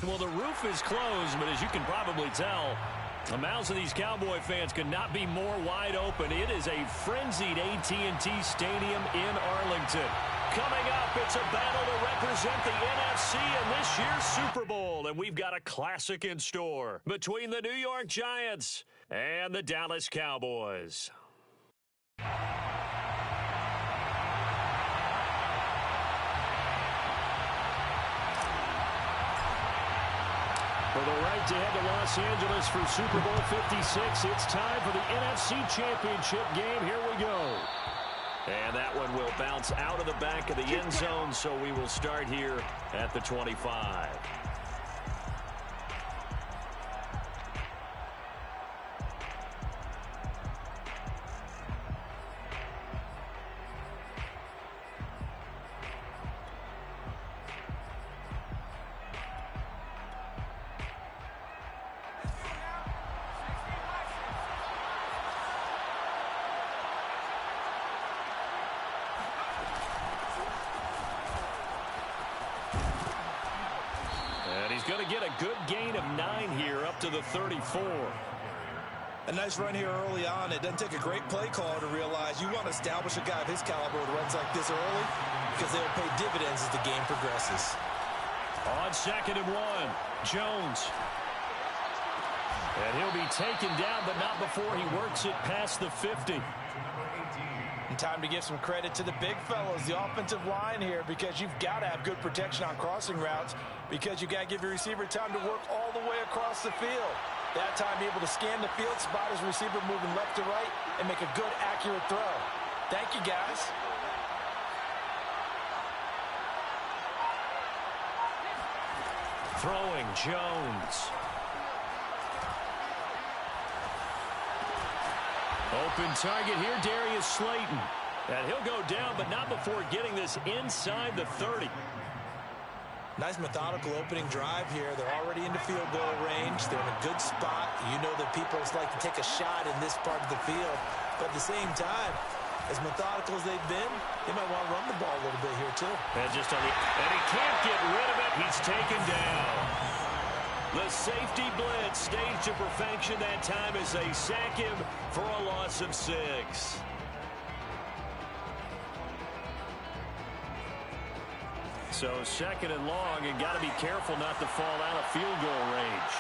Well, the roof is closed, but as you can probably tell, the mouths of these Cowboy fans could not be more wide open. It is a frenzied AT&T Stadium in Arlington. Coming up, it's a battle to represent the NFC in this year's Super Bowl, and we've got a classic in store between the New York Giants and the Dallas Cowboys. For the right to head to Los Angeles for Super Bowl 56, it's time for the NFC Championship game. Here we go. And that one will bounce out of the back of the end zone, so we will start here at the 25. He's going to get a good gain of 9 here up to the 34. A nice run here early on. It doesn't take a great play call to realize you want to establish a guy of his caliber with runs like this early because they'll pay dividends as the game progresses. On 2nd and 1, Jones. And he'll be taken down, but not before he works it past the 50. And time to give some credit to the big fellows, the offensive line here, because you've got to have good protection on crossing routes because you've got to give your receiver time to work all the way across the field. That time, be able to scan the field, spot his receiver moving left to right, and make a good, accurate throw. Thank you, guys. Throwing, Jones. Open target here, Darius Slayton. And he'll go down, but not before getting this inside the 30. Nice methodical opening drive here. They're already into field goal range. They're in a good spot. You know that people like to take a shot in this part of the field. But at the same time, as methodical as they've been, they might want to run the ball a little bit here too. And he can't get rid of it. He's taken down. The safety blitz staged to perfection that time as they sack him for a loss of 6. So 2nd and long, and got to be careful not to fall out of field goal range.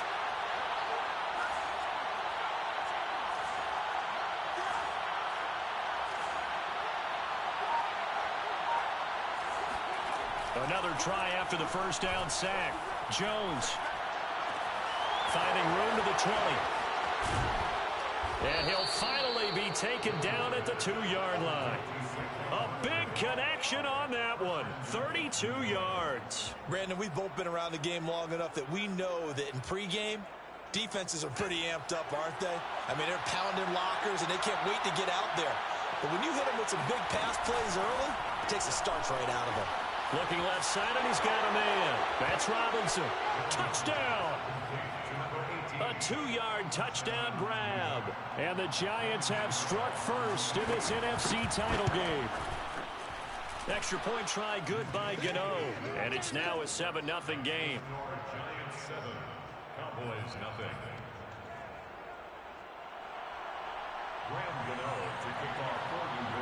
Another try after the first down sack. Jones finding room to the 20. And he'll finally be taken down at the 2-yard line. A big connection on that one. 32 yards. Brandon, we've both been around the game long enough that we know that in pregame, defenses are pretty amped up, aren't they? I mean, they're pounding lockers, and they can't wait to get out there. But when you hit them with some big pass plays early, it takes the starch right out of them. Looking left side, and he's got a man. That's Robinson. Touchdown. A 2-yard touchdown grab. And the Giants have struck first in this NFC title game. Extra point try good by Gano. And it's now a 7-0 game. Giants 7, Cowboys 0.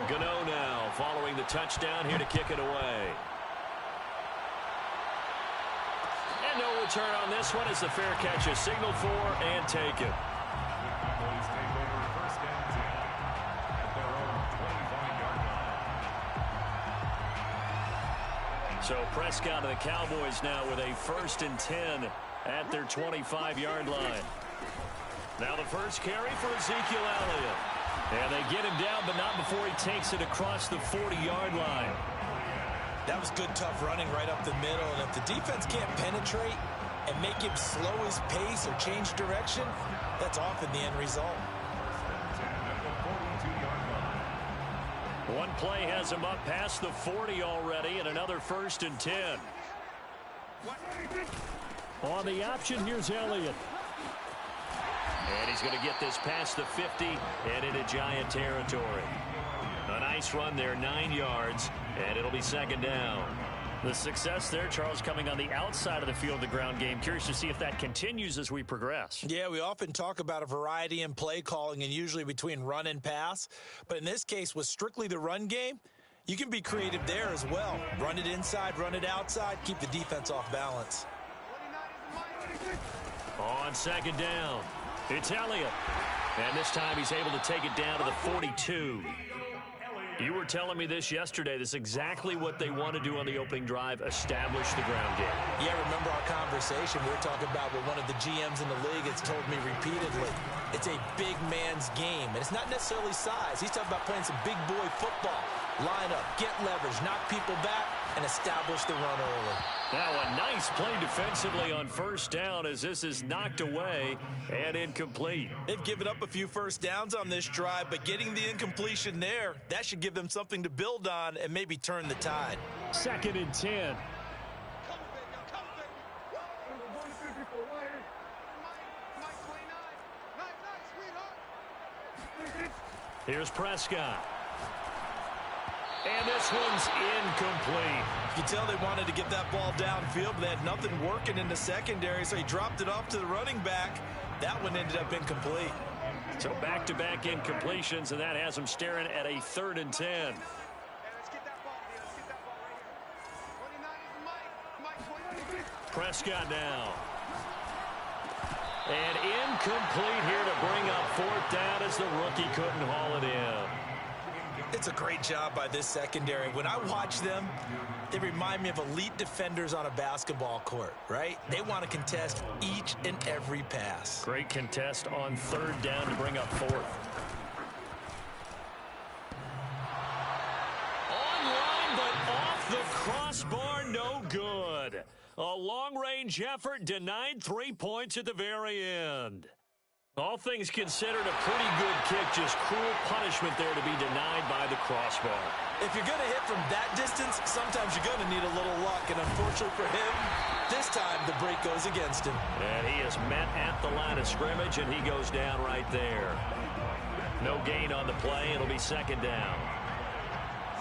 Gano now following the touchdown here to kick it away. And no return on this one as the fair catch is signaled for and taken. The Cowboys take over 1st and 10 at their own 25-yard line. So Prescott and the Cowboys now with a 1st and 10 at their 25-yard line. Now the first carry for Ezekiel Elliott. And they get him down, but not before he takes it across the 40-yard line. That was good, tough running right up the middle. And if the defense can't penetrate and make him slow his pace or change direction, that's often the end result. One play has him up past the 40 already, and another 1st and 10. On the option, here's Elliott. And he's going to get this past the 50 and into Giant territory. A nice run there, 9 yards, and it'll be 2nd down. The success there, Charles, coming on the outside of the field of the ground game. Curious to see if that continues as we progress. Yeah, we often talk about a variety in play calling and usually between run and pass. But in this case, with strictly the run game, you can be creative there as well. Run it inside, run it outside, keep the defense off balance. On second down, it's Elliott. And this time he's able to take it down to the 42. You were telling me this yesterday. This is exactly what they want to do on the opening drive, establish the ground game. Yeah, remember our conversation. We were talking about what one of the GMs in the league has told me repeatedly. It's a big man's game, and it's not necessarily size. He's talking about playing some big boy football. Line up, get leverage, knock people back, and establish the run early. Now a nice play defensively on first down as this is knocked away and incomplete. They've given up a few first downs on this drive, but getting the incompletion there, that should give them something to build on and maybe turn the tide. 2nd and 10. Here's Prescott. And this one's incomplete. You can tell they wanted to get that ball downfield, but they had nothing working in the secondary, so he dropped it off to the running back. That one ended up incomplete. So back-to-back incompletions, and that has him staring at a 3rd and 10. Prescott now. And incomplete here to bring up 4th down as the rookie couldn't haul it in. It's a great job by this secondary. When I watch them, they remind me of elite defenders on a basketball court, right? They want to contest each and every pass. Great contest on 3rd down to bring up 4th. Online, but off the crossbar, no good. A long-range effort denied 3 points at the very end. All things considered, a pretty good kick, just cruel punishment there to be denied by the crossbar. If you're going to hit from that distance, sometimes you're going to need a little luck, and unfortunately for him, this time the break goes against him. And he is met at the line of scrimmage, and he goes down right there. No gain on the play. It'll be 2nd down.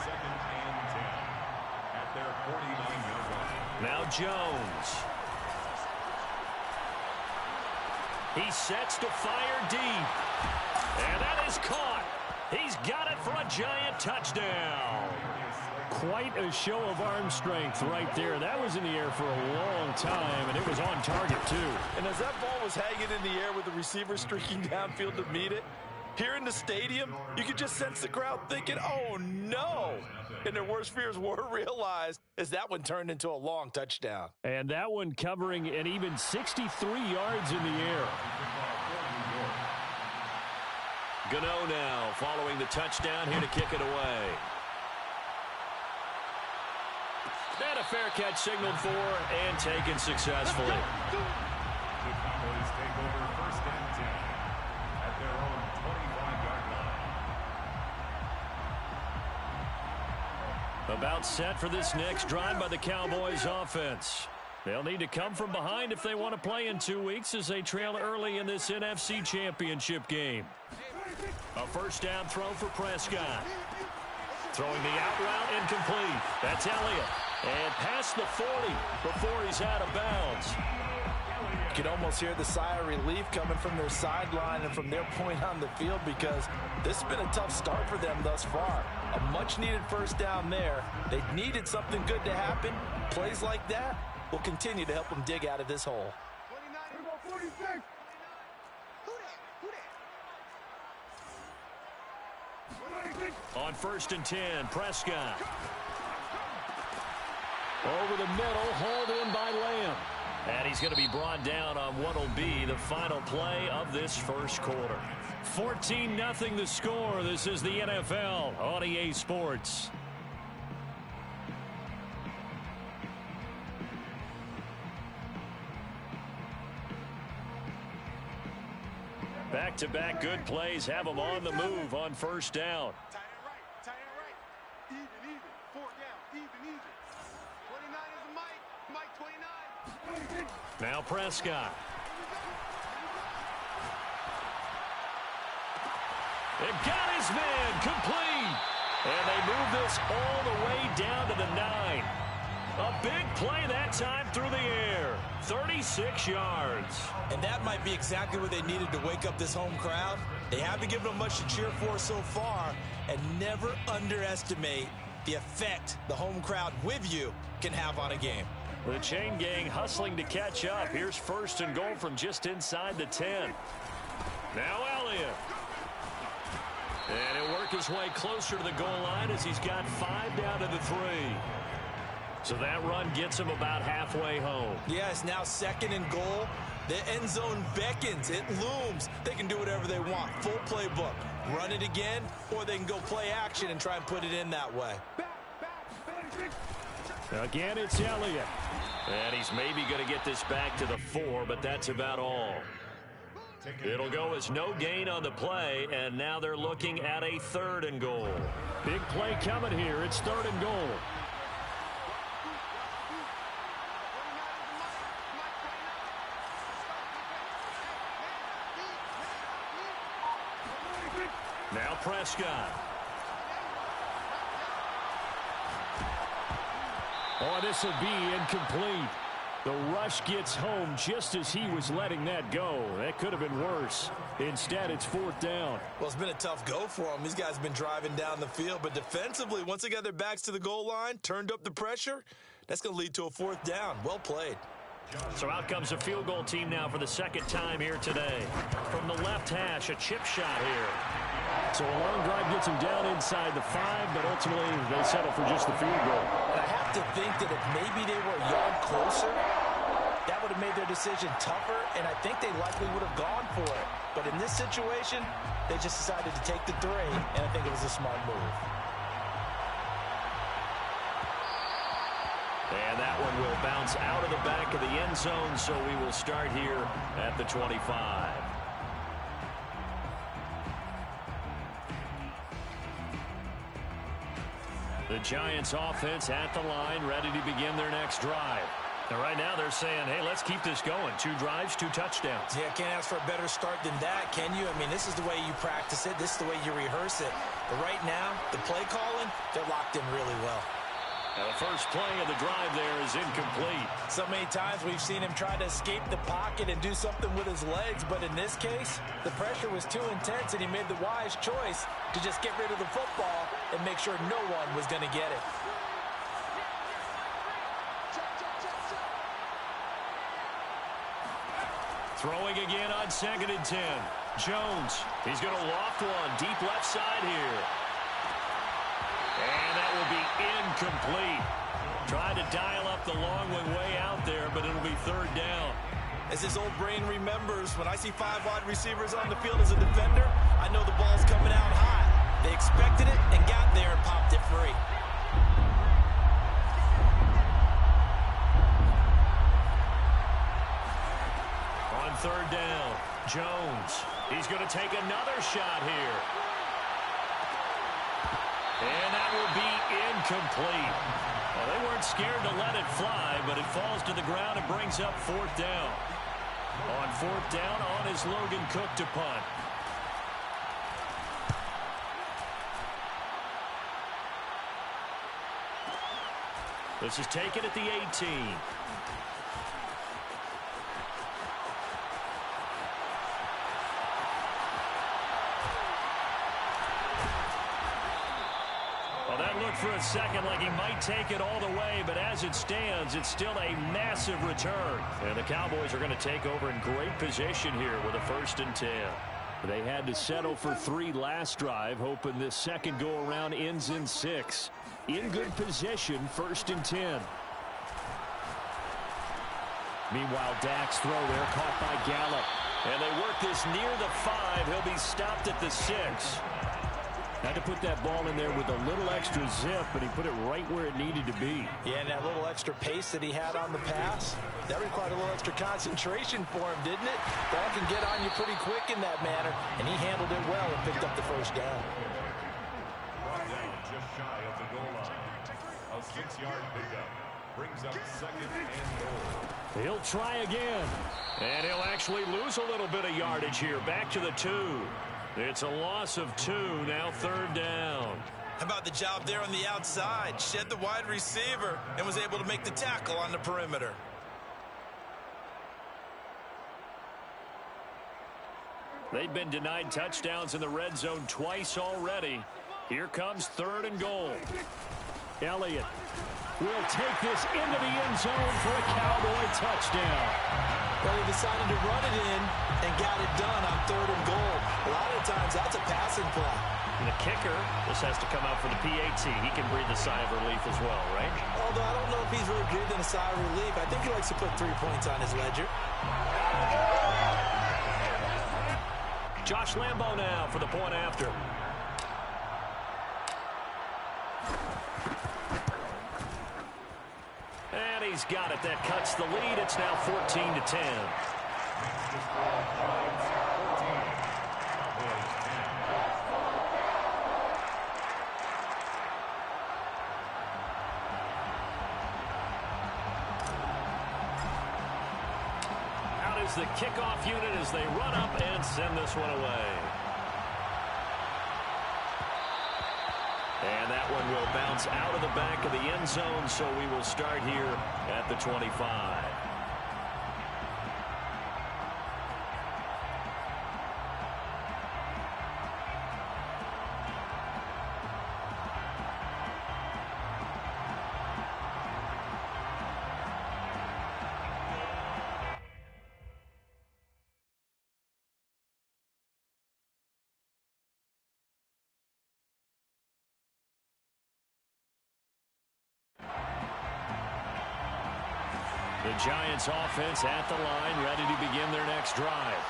2nd and 10 at their 49-yard line. Now Jones. He sets to fire deep. And that is caught. He's got it for a giant touchdown. Quite a show of arm strength right there. That was in the air for a long time, and it was on target, too. And as that ball was hanging in the air with the receiver streaking downfield to meet it, here in the stadium, you could just sense the crowd thinking, oh, no. And their worst fears were realized as that one turned into a long touchdown. And that one covering an even 63 yards in the air. Gano now following the touchdown here to kick it away. And a fair catch signaled for and taken successfully. The Cowboys take over 1st and 10 at their own 25-yard line. About set for this next drive by the Cowboys offense. They'll need to come from behind if they want to play in 2 weeks as they trail early in this NFC Championship game. A 1st down throw for Prescott. Throwing the out route incomplete. That's Elliott. And past the 40 before he's out of bounds. You can almost hear the sigh of relief coming from their sideline and from their point on the field because this has been a tough start for them thus far. A much-needed 1st down there. They needed something good to happen. Plays like that will continue to help them dig out of this hole. 46. On 1st and 10, Prescott. Over the middle, hauled in by Lamb. And he's going to be brought down on what will be the final play of this 1st quarter. 14-0 the score. This is the NFL on EA Sports. Back-to-back good plays have them on the move on 1st down. Tight end right. Tight end right. Even. 4 down. Even. 29 is the Mike. Mike 29. Now Prescott. It got his man complete. And they move this all the way down to the 9. A big play that time through the air. 36 yards. And that might be exactly what they needed to wake up this home crowd. They haven't given them much to cheer for so far, and never underestimate the effect the home crowd with you can have on a game. The chain gang hustling to catch up. Here's first and goal from just inside the 10. Now Elliott. And he'll work his way closer to the goal line as he's got 5 down to the 3. So that run gets him about halfway home. Yeah, it's now second and goal. The end zone beckons. It looms. They can do whatever they want. Full playbook. Run it again, or they can go play action and try and put it in that way. Again, it's Elliott. And he's maybe going to get this back to the 4, but that's about all. It'll go as no gain on the play, and now they're looking at a 3rd and goal. Big play coming here. It's 3rd and goal. Now Prescott. Oh, this will be incomplete. The rush gets home just as he was letting that go. That could have been worse. Instead, it's 4th down. Well, it's been a tough go for them. These guys have been driving down the field. But defensively, once they got their backs to the goal line, turned up the pressure, that's going to lead to a 4th down. Well played. So out comes a field goal team now for the 2nd time here today. From the left hash, a chip shot here. So a long drive gets them down inside the 5, but ultimately they settle for just the field goal. And I have to think that if maybe they were a yard closer, that would have made their decision tougher, and I think they likely would have gone for it. But in this situation, they just decided to take the 3, and I think it was a smart move. And that one will bounce out of the back of the end zone, so we will start here at the 25. The Giants offense at the line, ready to begin their next drive. And right now they're saying, hey, let's keep this going. 2 drives, 2 touchdowns. Yeah, can't ask for a better start than that, can you? I mean, this is the way you practice it. This is the way you rehearse it. But right now, the play calling, they're locked in really well. Now the first play of the drive there is incomplete. So many times we've seen him try to escape the pocket and do something with his legs, but in this case, the pressure was too intense and he made the wise choice to just get rid of the football and make sure no one was going to get it. Throwing again on 2nd and 10. Jones, he's going to loft one deep left side here. And that will be incomplete. Tried to dial up the long one way out there, but it'll be 3rd down. As his old brain remembers, when I see 5 wide receivers on the field as a defender, I know the ball's coming out hot. They expected it and got there and popped it free. On 3rd down, Jones. He's going to take another shot here. And that will be incomplete. Well, they weren't scared to let it fly, but it falls to the ground and brings up 4th down. On 4th down, on is Logan Cook to punt. This is taken at the 18. For a second like he might take it all the way, but as it stands, it's still a massive return. And the Cowboys are going to take over in great position here with a 1st and 10. They had to settle for 3 last drive, hoping this second go-around ends in 6. In good position, 1st and 10. Meanwhile, Dak's throw there caught by Gallup. And they work this near the 5. He'll be stopped at the 6. Had to put that ball in there with a little extra zip, but he put it right where it needed to be. Yeah, and that little extra pace that he had on the pass, that required a little extra concentration for him, didn't it? Ball can get on you pretty quick in that manner, and he handled it well and picked up the 1st down. Brought down just shy of the goal line. A 6-yard pickup brings up 2nd and goal. He'll try again. And he'll actually lose a little bit of yardage here. Back to the 2. It's a loss of 2, now 3rd down. How about the job there on the outside? Shed the wide receiver and was able to make the tackle on the perimeter. They've been denied touchdowns in the red zone twice already. Here comes 3rd and goal. Elliott will take this into the end zone for a Cowboy touchdown. Well, he decided to run it in and got it done on 3rd and goal. A lot of times that's a passing play. And the kicker, this has to come out for the PAT. He can breathe a sigh of relief as well, right? Although I don't know if he's really breathing a sigh of relief. I think he likes to put 3 points on his ledger. Josh Lambo now for the point after. And he's got it. That cuts the lead. It's now 14-10. Out is the kickoff unit as they run up and send this one away. And that one will bounce out of the back of the end zone, so we will start here at the 25. The Giants offense at the line, ready to begin their next drive.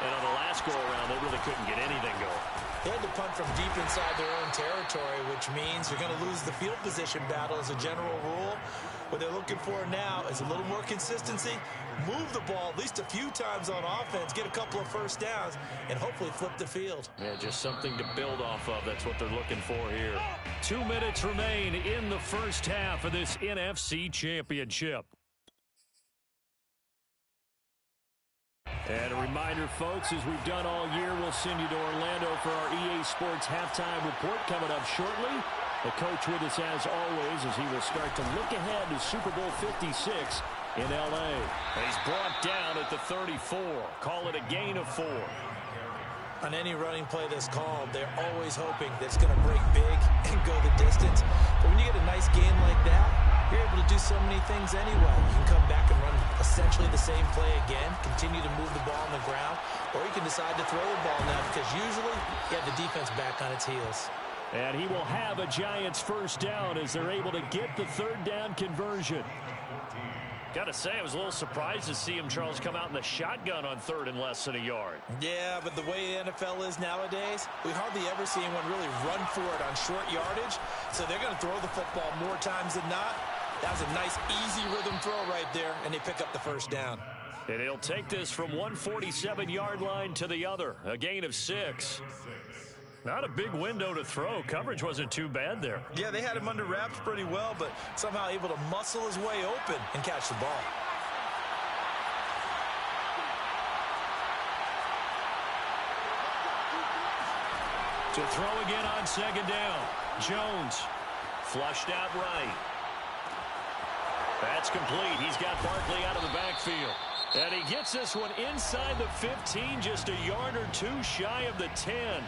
And on the last go-around, they really couldn't get anything going. They had to punt from deep inside their own territory, which means you're going to lose the field position battle as a general rule. What they're looking for now is a little more consistency, move the ball at least a few times on offense, get a couple of first downs, and hopefully flip the field. Yeah, just something to build off of. That's what they're looking for here. 2 minutes remain in the first half of this NFC Championship. And a reminder, folks, as we've done all year, we'll send you to Orlando for our EA Sports halftime report coming up shortly. The coach with us as always as he will start to look ahead to Super Bowl 56 in L.A. And he's brought down at the 34. Call it a gain of 4. On any running play that's called, they're always hoping that it's going to break big and go the distance. But when you get a nice game like that, you're able to do so many things anyway. You can come back and run essentially the same play again, continue to move the ball on the ground, or you can decide to throw the ball now because usually you have the defense back on its heels. And he will have a Giants first down as they're able to get the 3rd down conversion. Got to say, I was a little surprised to see him, Charles, come out in the shotgun on 3rd and less than a yard. Yeah, but the way the NFL is nowadays, we hardly ever see anyone really run for it on short yardage. So they're going to throw the football more times than not. That was a nice, easy rhythm throw right there, and they pick up the first down. And he'll take this from one 47-yard line to the other, a gain of 6. Not a big window to throw. Coverage wasn't too bad there. Yeah, they had him under wraps pretty well, but somehow able to muscle his way open and catch the ball. To throw again on 2nd down. Jones flushed out right. That's complete. He's got Barkley out of the backfield. And he gets this one inside the 15, just a yard or 2 shy of the 10.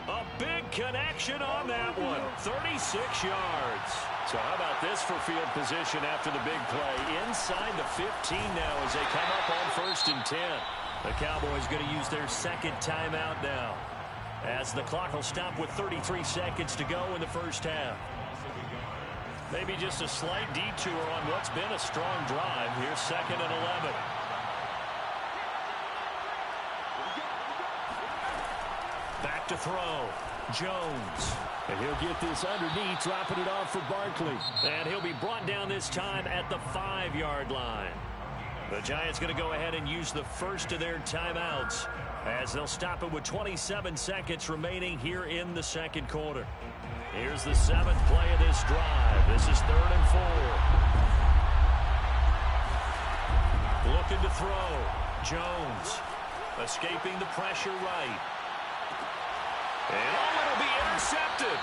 A big connection on that one. 36 yards. So how about this for field position after the big play? Inside the 15 now as they come up on 1st and 10. The Cowboys going to use their 2nd timeout now, as the clock will stop with 33 seconds to go in the first half. Maybe just a slight detour on what's been a strong drive. Here's 2nd and 11. Back to throw. Jones. And he'll get this underneath, dropping it off for Barkley. And he'll be brought down this time at the 5-yard line. The Giants going to go ahead and use the first of their timeouts, as they'll stop it with 27 seconds remaining here in the 2nd quarter. Here's the 7th play of this drive. This is 3rd and 4. Looking to throw. Jones escaping the pressure right. And it'll be intercepted.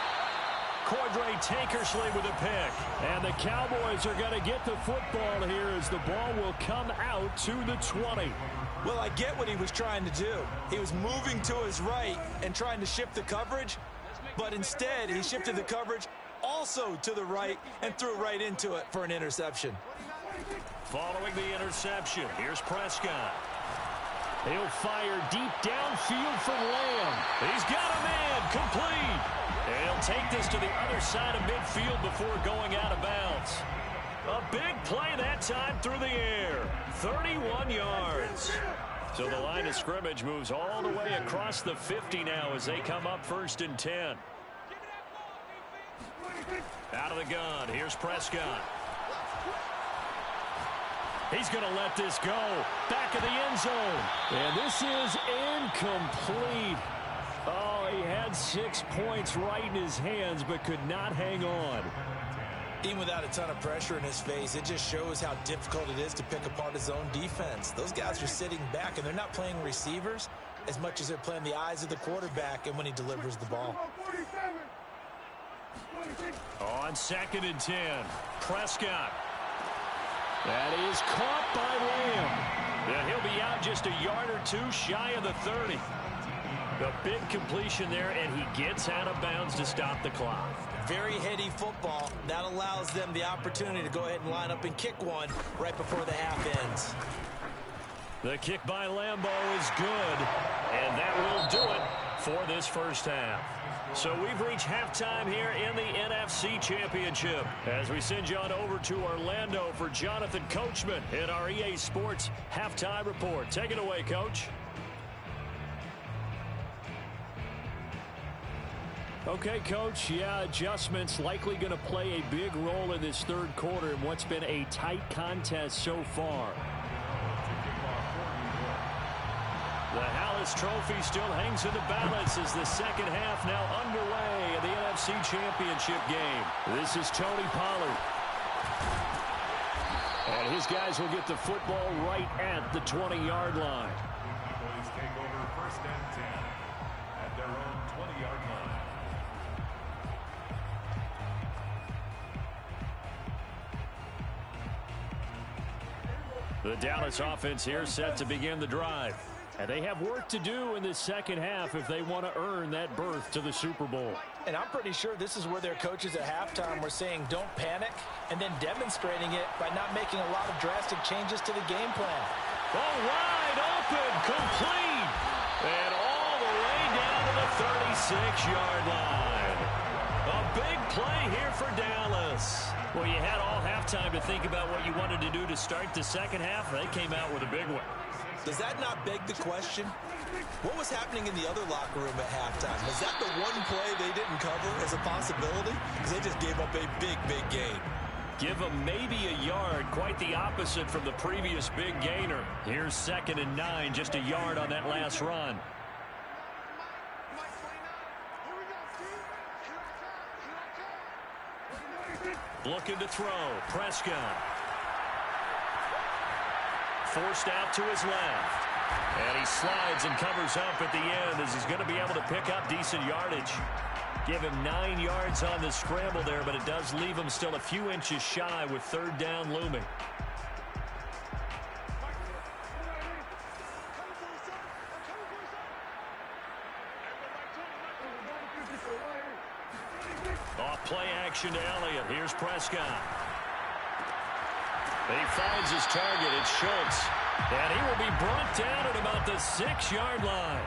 Cordray Tankersley with a pick. And the Cowboys are going to get the football here as the ball will come out to the 20. Well, I get what he was trying to do. He was moving to his right and trying to shift the coverage, but instead he shifted the coverage also to the right and threw right into it for an interception. Following the interception, here's Prescott. He'll fire deep downfield for Lamb. He's got a man complete. And he'll take this to the other side of midfield before going out of bounds. A big play that time through the air. 31 yards. So the line of scrimmage moves all the way across the 50 now as they come up 1st and 10. Out of the gun, here's Prescott. He's going to let this go. Back of the end zone. And this is incomplete. Oh, he had 6 points right in his hands but could not hang on. Even without a ton of pressure in his face, it just shows how difficult it is to pick apart his own defense. Those guys are sitting back, and they're not playing receivers as much as they're playing the eyes of the quarterback and when he delivers the ball. On 2nd and 10, Prescott. That is caught by Lamb. And he'll be out just a yard or two shy of the 30. A big completion there, and he gets out of bounds to stop the clock. Very heady football. That allows them the opportunity to go ahead and line up and kick one right before the half ends. The kick by Lambeau is good, and that will do it for this first half. So we've reached halftime here in the NFC Championship as we send you on over to Orlando for Jonathan Coachman in our EA Sports Halftime Report. Take it away, Coach. Okay, Coach, yeah, adjustments likely going to play a big role in this third quarter in what's been a tight contest so far. The Hallis Trophy still hangs in the balance as the second half now underway in the NFC Championship game. This is Tony Pollard. And his guys will get the football right at the 20-yard line. Cowboys take over 1st and 10 at their own 20-yard line. The Dallas offense here set to begin the drive. And they have work to do in this second half if they want to earn that berth to the Super Bowl. And I'm pretty sure this is where their coaches at halftime were saying don't panic and then demonstrating it by not making a lot of drastic changes to the game plan. Oh, wide open, complete, and all the way down to the 36-yard line. A big play here for Dallas. Well, you had all halftime to think about what you wanted to do to start the second half. They came out with a big one. Does that not beg the question? What was happening in the other locker room at halftime? Was that the one play they didn't cover as a possibility? Because they just gave up a big, big gain. Give them maybe a yard, quite the opposite from the previous big gainer. Here's 2nd and 9, just a yard on that last run. Looking to throw, Prescott. Forced out to his left. And he slides and covers up at the end as he's going to be able to pick up decent yardage. Give him 9 yards on the scramble there, but it does leave him still a few inches shy with 3rd down looming. Off play action to Elliott. Here's Prescott. He finds his target. It's Schultz. And he will be brought down at about the 6-yard line.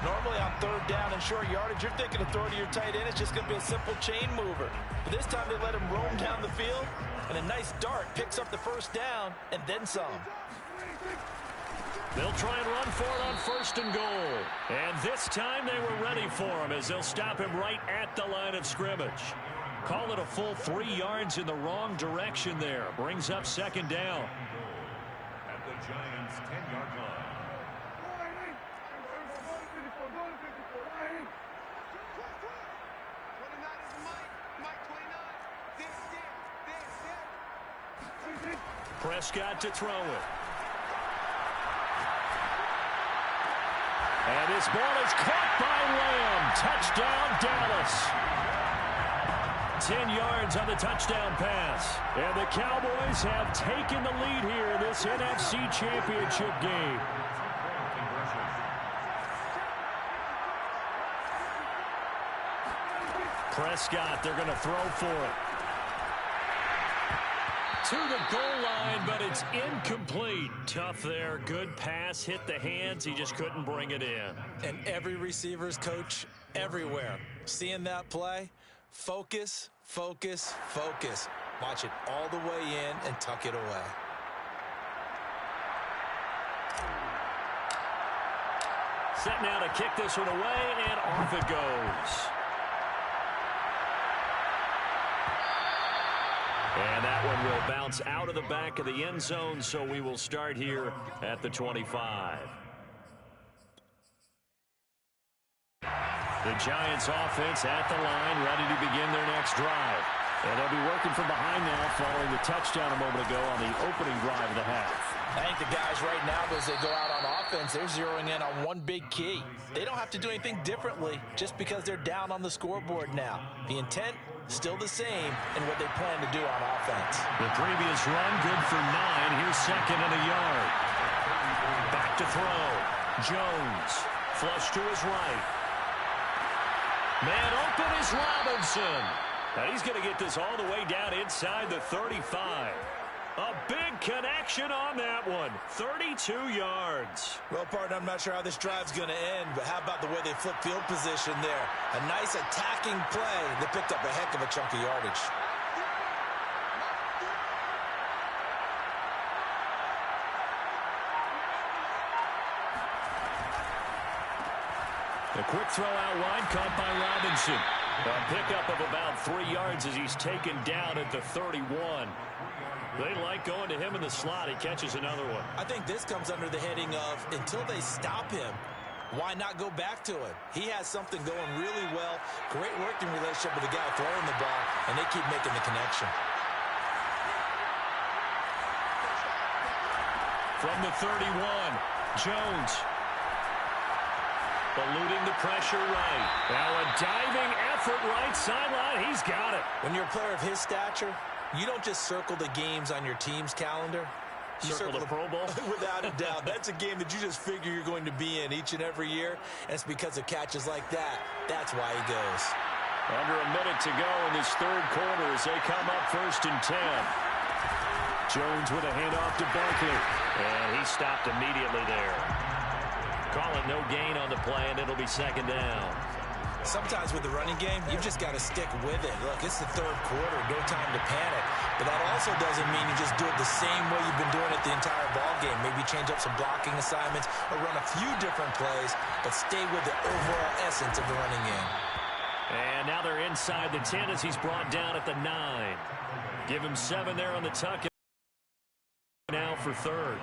Normally on 3rd down and short yardage, you're thinking of throwing to your tight end. It's just going to be a simple chain mover. But this time they let him roam down the field. And a nice dart picks up the 1st down and then some. They'll try and run for it on 1st and goal. And this time they were ready for him as they'll stop him right at the line of scrimmage. Call it a full 3 yards in the wrong direction there. Brings up 2nd down. At the Giants' 10-yard line. Prescott to throw it. And this ball is caught by Lamb. Touchdown, Dallas. 10 yards on the touchdown pass. And the Cowboys have taken the lead here in this NFC Championship game. Prescott, they're going to throw for it. To the goal line, but it's incomplete. Tough there. Good pass. Hit the hands. He just couldn't bring it in. And every receiver's coach everywhere. Seeing that play, focus, focus, focus. Watch it all the way in and tuck it away. Set now to kick this one away, and off it goes. And that one will bounce out of the back of the end zone, so we will start here at the 25. The Giants offense at the line, ready to begin their next drive. And they'll be working from behind now following the touchdown a moment ago on the opening drive of the half. I think the guys right now, as they go out on offense, they're zeroing in on one big key. They don't have to do anything differently just because they're down on the scoreboard now. The intent, still the same in what they plan to do on offense. The previous run, good for 9. Here's second and a yard. Back to throw. Jones, flush to his right. Man open is Robinson. Now he's going to get this all the way down inside the 35. A big connection on that one. 32 yards. Well, partner, I'm not sure how this drive's going to end, but how about the way they flip field position there? A nice attacking play. They picked up a heck of a chunk of yardage. A quick throw out wide, caught by Robinson. A pickup of about 3 yards as he's taken down at the 31. They like going to him in the slot. He catches another one. I think this comes under the heading of until they stop him, why not go back to it? He has something going really well. Great working relationship with the guy throwing the ball, and they keep making the connection. From the 31, Jones. Eluding the pressure right. Now a diving effort right sideline. He's got it. When you're a player of his stature, you don't just circle the games on your team's calendar. You circle the Pro Bowl? Without a doubt. That's a game that you just figure you're going to be in each and every year. And it's because of catches like that. That's why he goes. Under a minute to go in this third quarter as they come up 1st and 10. Jones with a handoff to Barkley. And he stopped immediately there. Call it no gain on the play, and it'll be second down. Sometimes with the running game, you've just got to stick with it. Look, it's the third quarter, no time to panic. But that also doesn't mean you just do it the same way you've been doing it the entire ball game. Maybe change up some blocking assignments or run a few different plays, but stay with the overall essence of the running game. And now they're inside the 10 as he's brought down at the 9. Give him 7 there on the tuck. Now for third.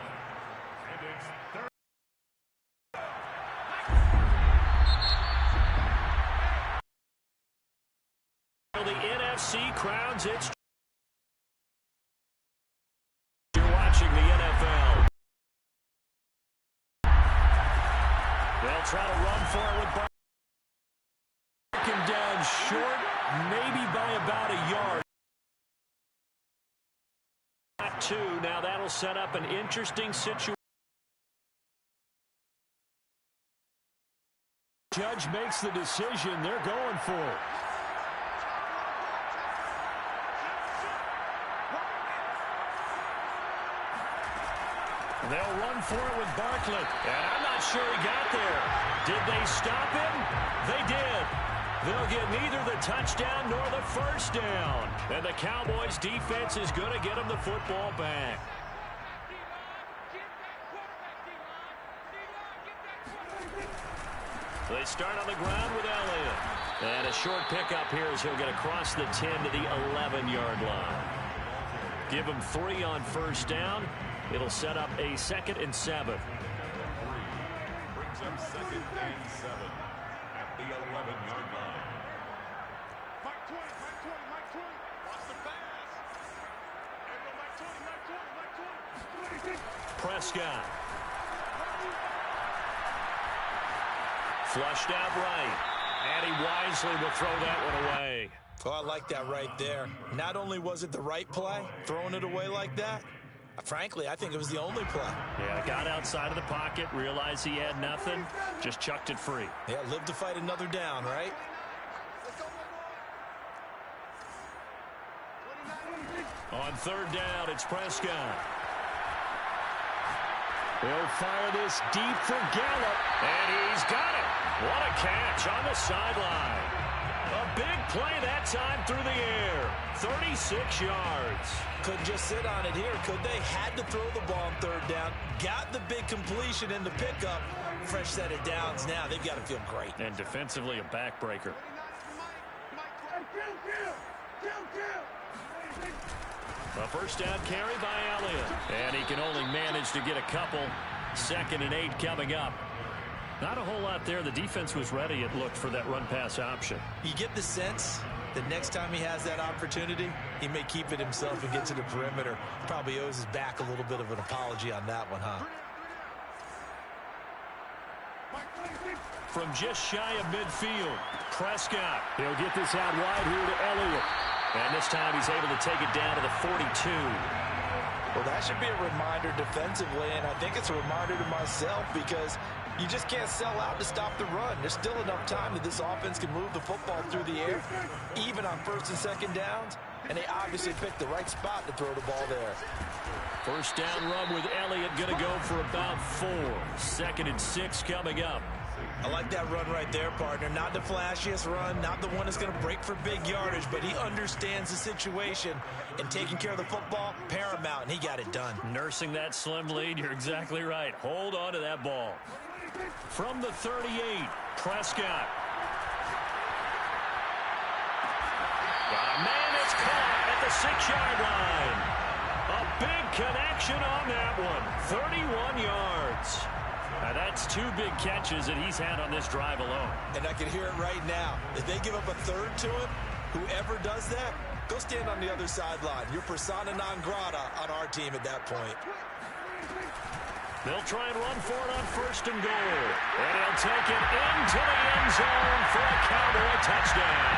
The NFC crowns its. You're watching the NFL. They'll try to run for it with Barkley down short, maybe by about a yard. At 2, now that'll set up an interesting situation. Judge makes the decision. They're going for it. They'll run for it with Barkley. And I'm not sure he got there. Did they stop him? They did. They'll get neither the touchdown nor the first down. And the Cowboys defense is going to get them the football back. They start on the ground with Elliott. And a short pickup here as he'll get across the 10 to the 11-yard line. Give him 3 on first down. It'll set up a 2nd and 7. Brings up 2nd and 7 at the 11-yard line. Mike 20, Mike 20, Mike 20. Watch the pass. There you go, Mike 20, Mike 20, Mike 20. Prescott. Flushed out right. And he wisely will throw that one away. Oh, I like that right there. Not only was it the right play, throwing it away like that, frankly, I think it was the only play. Yeah, got outside of the pocket, realized he had nothing, just chucked it free. Yeah, live to fight another down, right? On third down, it's Prescott. He'll fire this deep for Gallup, and he's got it. What a catch on the sideline. A big play that time through the air. 36 yards. Couldn't just sit on it here, could they? Had to throw the ball on third down. Got the big completion in the pickup. Fresh set of downs now. They've got to feel great. And defensively, a backbreaker. A first down carry by Elliott. And he can only manage to get a couple. 2nd and 8 coming up. Not a whole lot there. The defense was ready, it looked, for that run-pass option. You get the sense that next time he has that opportunity, he may keep it himself and get to the perimeter. Probably owes his back a little bit of an apology on that one, huh? From just shy of midfield, Prescott. He'll get this out wide here to Elliott. And this time he's able to take it down to the 42. Well, that should be a reminder defensively, and I think it's a reminder to myself because you just can't sell out to stop the run. There's still enough time that this offense can move the football through the air, even on 1st and 2nd downs, and they obviously picked the right spot to throw the ball there. First down run with Elliott, going to go for about 4. 2nd and 6 coming up. I like that run right there, partner. Not the flashiest run, not the one that's going to break for big yardage, but he understands the situation, and taking care of the football, paramount, and he got it done. Nursing that slim lead, you're exactly right. Hold on to that ball. From the 38, Prescott. Got a man that's caught at the 6-yard line. A big connection on that one. 31 yards. Now that's 2 big catches that he's had on this drive alone. And I can hear it right now. If they give up a 3rd to him, whoever does that, go stand on the other sideline. You're persona non grata on our team at that point. They'll try and run for it on 1st and goal. And he'll take it into the end zone for a Cowboy touchdown.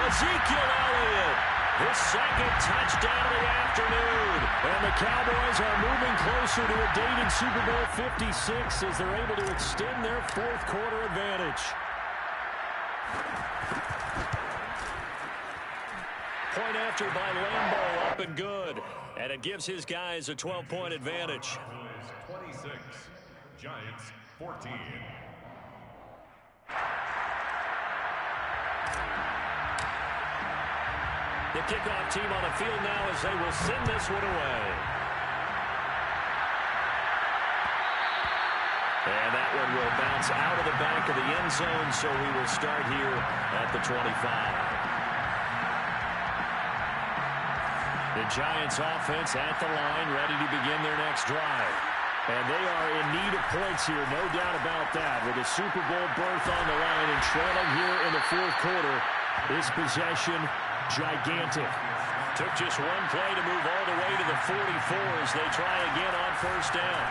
Ezekiel Elliott, his 2nd touchdown of the afternoon. And the Cowboys are moving closer to a date in Super Bowl 56 as they're able to extend their 4th quarter advantage. Point after by Lambeau, up and good. And it gives his guys a 12-point advantage. 26, Giants 14. The kickoff team on the field now as they will send this one away. And that one will bounce out of the back of the end zone, so we will start here at the 25. The Giants offense at the line, ready to begin their next drive. And they are in need of points here, no doubt about that. With a Super Bowl berth on the line and trailing here in the 4th quarter, this possession gigantic. Took just one play to move all the way to the 44 as they try again on 1st down.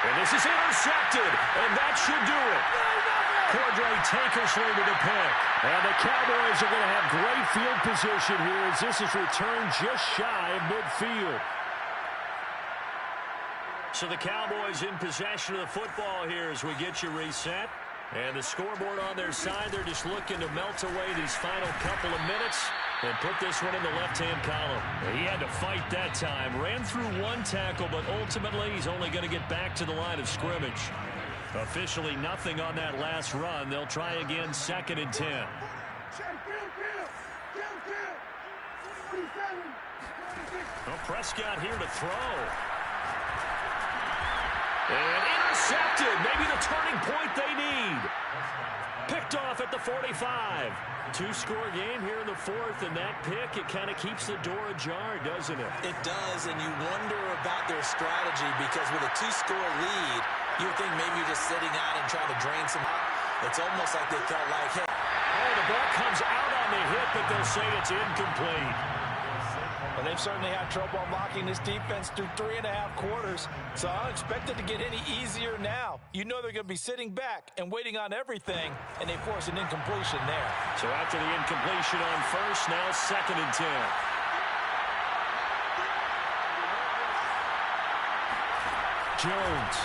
And this is intercepted, and that should do it. Cordray Tankersley with the pick. And the Cowboys are going to have great field position here as this is returned just shy of midfield. So the Cowboys in possession of the football here as we get you reset. And the scoreboard on their side, they're just looking to melt away these final couple of minutes and put this one in the left-hand column. He had to fight that time. Ran through one tackle, but ultimately he's only going to get back to the line of scrimmage. Officially nothing on that last run. They'll try again 2nd and 10. Well, Prescott here to throw. And intercepted. Maybe the turning point they need. Picked off at the 45. 2-score game here in the 4th, and that pick, it kind of keeps the door ajar, doesn't it? It does, and you wonder about their strategy because with a 2-score lead, you would think maybe you're just sitting out and trying to drain some out. It's almost like they felt like, hey. Oh, the ball comes out on the hit, but they'll say it's incomplete. A And they've certainly had trouble unlocking this defense through 3.5 quarters. So I don't expect it to get any easier now. You know they're going to be sitting back and waiting on everything, and they force an incompletion there. So after the incompletion on first, now 2nd and 10. Jones.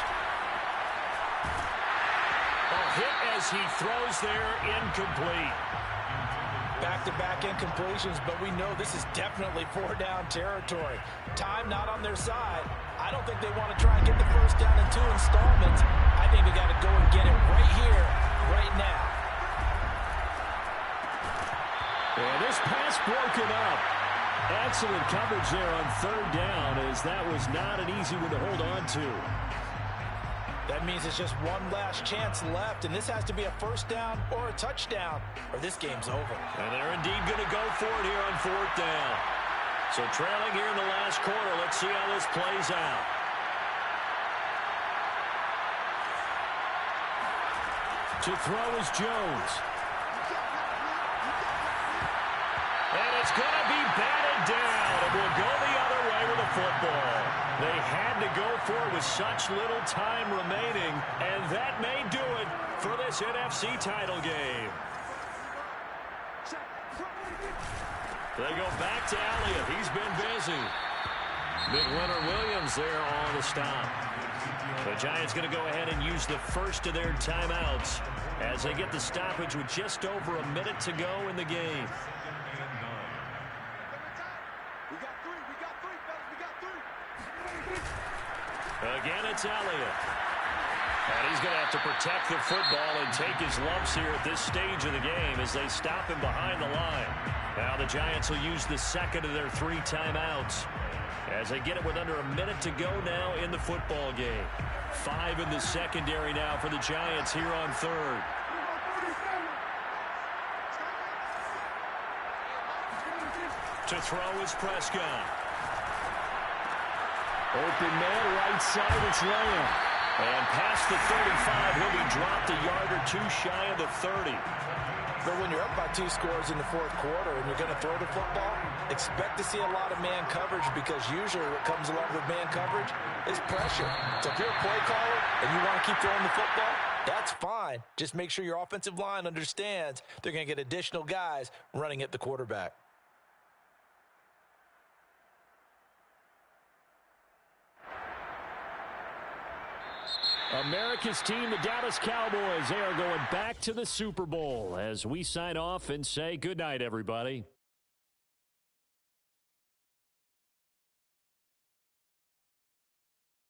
A hit as he throws there, incomplete. Back-to-back incompletions, but we know this is definitely 4-down territory. Time not on their side. I don't think they want to try and get the first down in 2 installments. I think they got to go and get it right here, right now. And this pass broken up. Excellent coverage there on 3rd down, as that was not an easy one to hold on to. That means it's just one last chance left, and this has to be a first down or a touchdown, or this game's over. And they're indeed going to go for it here on 4th down. So trailing here in the last quarter, let's see how this plays out. To throw is Jones. And it's going to be batted down, and will go the other way with the football. They had to go for it with such little time remaining, and that may do it for this NFC title game. They go back to Elliott. He's been busy. Big Leonard Williams there on the stop. The Giants going to go ahead and use the first of their timeouts as they get the stoppage with just over a minute to go in the game. Again, it's Elliott. And he's going to have to protect the football and take his lumps here at this stage of the game as they stop him behind the line. Now the Giants will use the second of their 3 timeouts as they get it with under a minute to go now in the football game. 5 in the secondary now for the Giants here on 3rd. To throw is Prescott. Open man, right side, it's Lamb. And past the 35, he'll be dropped a yard or 2 shy of the 30. But when you're up by 2 scores in the 4th quarter and you're going to throw the football, expect to see a lot of man coverage, because usually what comes along with man coverage is pressure. So if you're a play caller and you want to keep throwing the football, that's fine. Just make sure your offensive line understands they're going to get additional guys running at the quarterback. America's team, the Dallas Cowboys, they are going back to the Super Bowl as we sign off and say goodnight, everybody.